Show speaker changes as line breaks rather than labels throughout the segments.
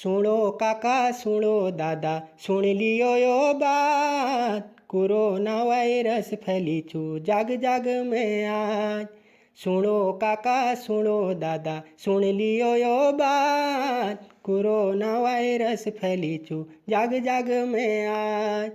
सुनो काका सुनो दादा सुन लियो यो बात, कोरोना वायरस फैली छू जाग जाग में आज। सुनो काका सुनो दादा सुन लियो यो बात, कोरोना वायरस फैली छू जाग जाग में आज।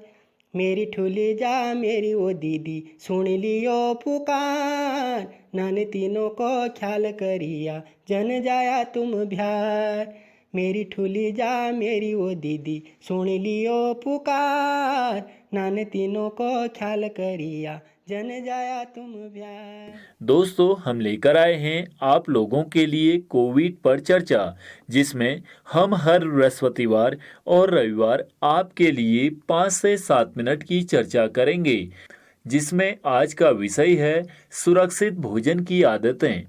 मेरी ठुली जा मेरी वो दीदी सुन लियो पुकार, नान तीनों को ख्याल करिया जन जाया तुम बिहार। मेरी ठुली जा मेरी वो दीदी सुन लियो पुकार, नान तीनों को ख्याल करिया जन जाया तुम बिहार।
दोस्तों, हम लेकर आए हैं आप लोगों के लिए कोविड पर चर्चा, जिसमें हम हर बृहस्पतिवार और रविवार आपके लिए 5 से 7 मिनट की चर्चा करेंगे, जिसमें आज का विषय है सुरक्षित भोजन की आदतें।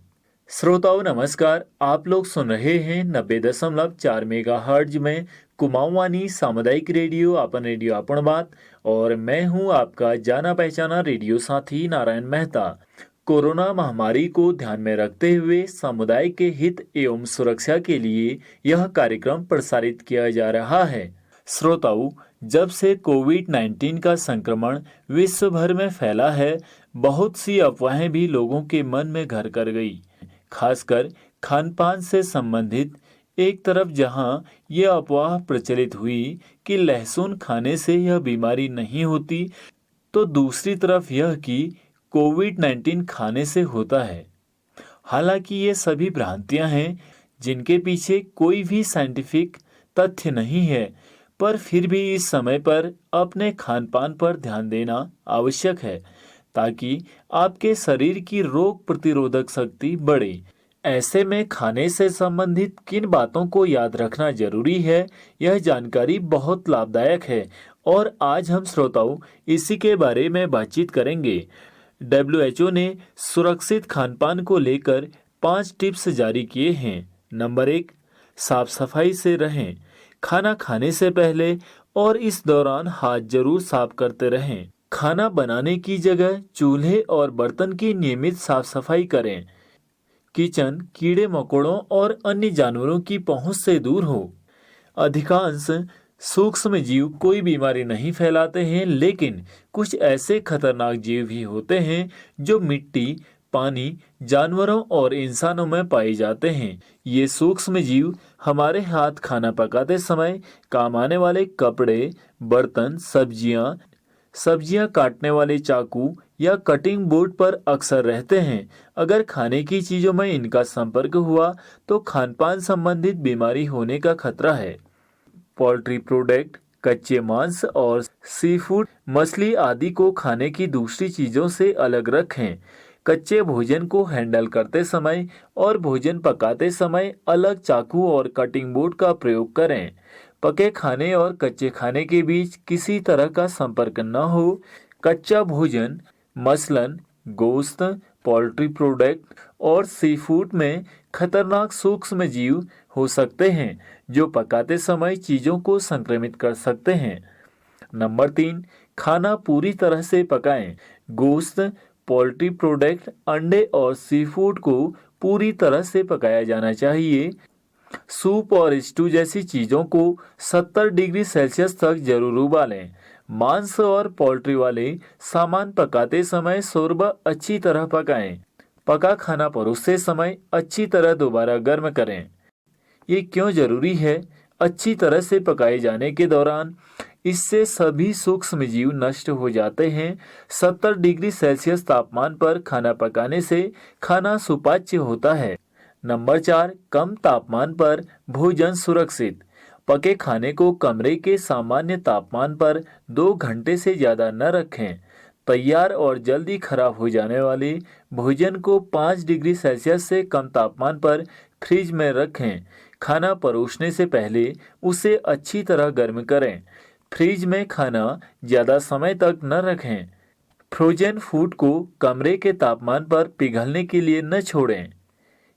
श्रोताओं नमस्कार, आप लोग सुन रहे हैं 90.4 मेगाहर्ट्ज में कुमाऊवानी सामुदायिक रेडियो अपन रेडियो अपन बात, और मैं हूं आपका जाना पहचाना रेडियो साथी नारायण मेहता। कोरोना महामारी को ध्यान में रखते हुए समुदाय के हित एवं सुरक्षा के लिए यह कार्यक्रम प्रसारित किया जा रहा है। श्रोताओं, जब से कोविड-19 का संक्रमण विश्व भर में फैला है, बहुत सी अफवाहें भी लोगों के मन में घर कर गई, खासकर खान पान से संबंधित। एक तरफ जहां ये अफवाह प्रचलित हुई कि लहसुन खाने से यह बीमारी नहीं होती, तो दूसरी तरफ यह कि कोविड-19 खाने से होता है। हालांकि ये सभी भ्रांतियां हैं, जिनके पीछे कोई भी साइंटिफिक तथ्य नहीं है, पर फिर भी इस समय पर अपने खान पान पर ध्यान देना आवश्यक है, ताकि आपके शरीर की रोग प्रतिरोधक शक्ति बढ़े। ऐसे में खाने से संबंधित किन बातों को याद रखना जरूरी है, यह जानकारी बहुत लाभदायक है, और आज हम श्रोताओं इसी के बारे में बातचीत करेंगे। WHO ने सुरक्षित खानपान को लेकर 5 टिप्स जारी किए हैं। नंबर 1, साफ सफाई से रहें। खाना खाने से पहले और इस दौरान हाथ जरूर साफ करते रहें। खाना बनाने की जगह चूल्हे और बर्तन की नियमित साफ सफाई करें। किचन कीड़े मकोड़ों और अन्य जानवरों की पहुंच से दूर हो। अधिकांश सूक्ष्म जीव कोई बीमारी नहीं फैलाते हैं, लेकिन कुछ ऐसे खतरनाक जीव भी होते हैं जो मिट्टी, पानी, जानवरों और इंसानों में पाए जाते हैं। ये सूक्ष्म जीव हमारे हाथ खाना पकाते समय काम आने वाले कपड़े, बर्तन, सब्जियां काटने वाले चाकू या कटिंग बोर्ड पर अक्सर रहते हैं। अगर खाने की चीजों में इनका संपर्क हुआ तो खानपान संबंधित बीमारी होने का खतरा है। पोल्ट्री प्रोडक्ट, कच्चे मांस और सी फूड, मछली आदि को खाने की दूसरी चीजों से अलग रखें। कच्चे भोजन को हैंडल करते समय और भोजन पकाते समय अलग चाकू और कटिंग बोर्ड का प्रयोग करें। पके खाने और कच्चे खाने के बीच किसी तरह का संपर्क न हो। कच्चा भोजन मसलन गोश्त, पोल्ट्री प्रोडक्ट और सी फूड में खतरनाक सूक्ष्म जीव हो सकते हैं, जो पकाते समय चीजों को संक्रमित कर सकते हैं। नंबर 3, खाना पूरी तरह से पकाएं। गोश्त, पोल्ट्री प्रोडक्ट, अंडे और सी फूड को पूरी तरह से पकाया जाना चाहिए। सूप और स्टू जैसी चीजों को 70 डिग्री सेल्सियस तक जरूर उबालें। मांस और पोल्ट्री वाले सामान पकाते समय शोरबा अच्छी तरह पकाएं। पका खाना परोसते समय अच्छी तरह दोबारा गर्म करें। ये क्यों जरूरी है? अच्छी तरह से पकाए जाने के दौरान इससे सभी सूक्ष्म जीव नष्ट हो जाते हैं। 70 डिग्री सेल्सियस तापमान पर खाना पकाने से खाना सुपाच्य होता है। नंबर 4, कम तापमान पर भोजन सुरक्षित। पके खाने को कमरे के सामान्य तापमान पर 2 घंटे से ज़्यादा न रखें। तैयार और जल्दी खराब हो जाने वाले भोजन को 5 डिग्री सेल्सियस से कम तापमान पर फ्रिज में रखें। खाना परोसने से पहले उसे अच्छी तरह गर्म करें। फ्रिज में खाना ज़्यादा समय तक न रखें। फ्रोजन फूड को कमरे के तापमान पर पिघलने के लिए न छोड़ें।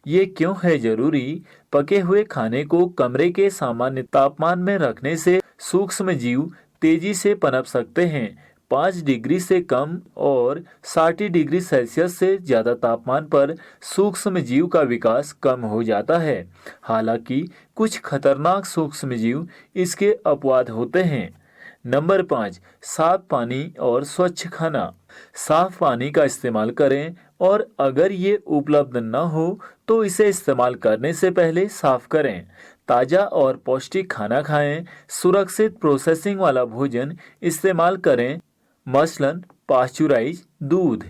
ये क्यों है जरूरी? पके हुए खाने को कमरे के सामान्य तापमान में रखने से सूक्ष्म जीव तेजी से पनप सकते हैं। 5 डिग्री से कम और 60 डिग्री सेल्सियस से ज़्यादा तापमान पर सूक्ष्म जीव का विकास कम हो जाता है। हालांकि कुछ खतरनाक सूक्ष्म जीव इसके अपवाद होते हैं। नंबर 5, साफ पानी और स्वच्छ खाना। साफ पानी का इस्तेमाल करें और अगर ये उपलब्ध न हो तो इसे इस्तेमाल करने से पहले साफ करें। ताज़ा और पौष्टिक खाना खाएं। सुरक्षित प्रोसेसिंग वाला भोजन इस्तेमाल करें, मसलन पाश्चुराइज दूध।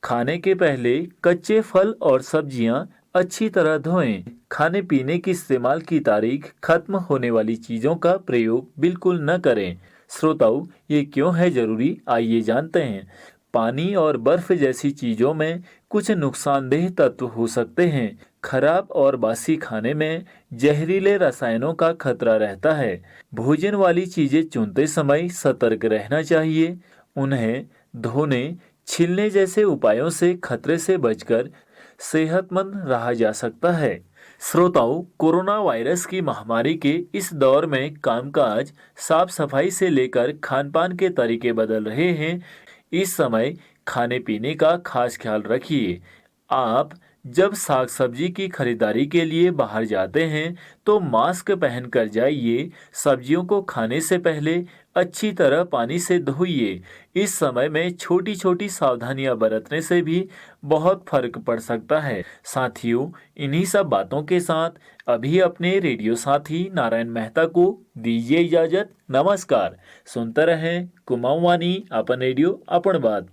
खाने के पहले कच्चे फल और सब्जियां अच्छी तरह धोएं। खाने पीने की इस्तेमाल की तारीख खत्म होने वाली चीज़ों का प्रयोग बिल्कुल न करें। श्रोताओं, ये क्यों है ज़रूरी, आइए जानते हैं। पानी और बर्फ जैसी चीज़ों में कुछ नुकसानदेह तत्व हो सकते हैं। खराब और बासी खाने में जहरीले रसायनों का खतरा रहता है। भोजन वाली चीज़ें चुनते समय सतर्क रहना चाहिए। उन्हें धोने, छीलने जैसे उपायों से खतरे से बचकर सेहतमंद रहा जा सकता है। श्रोताओं, कोरोना वायरस की महामारी के इस दौर में कामकाज, साफ सफाई से लेकर खान-पान के तरीके बदल रहे हैं। इस समय खाने पीने का खास ख्याल रखिए। आप जब साग सब्जी की खरीदारी के लिए बाहर जाते हैं तो मास्क पहनकर जाइए। सब्जियों को खाने से पहले अच्छी तरह पानी से धोइए। इस समय में छोटी छोटी सावधानियां बरतने से भी बहुत फर्क पड़ सकता है। साथियों, इन्हीं सब बातों के साथ अभी अपने रेडियो साथी नारायण मेहता को दीजिए इजाजत। नमस्कार। सुनते रहें कुमाऊं वाणी, अपन रेडियो अपन बात।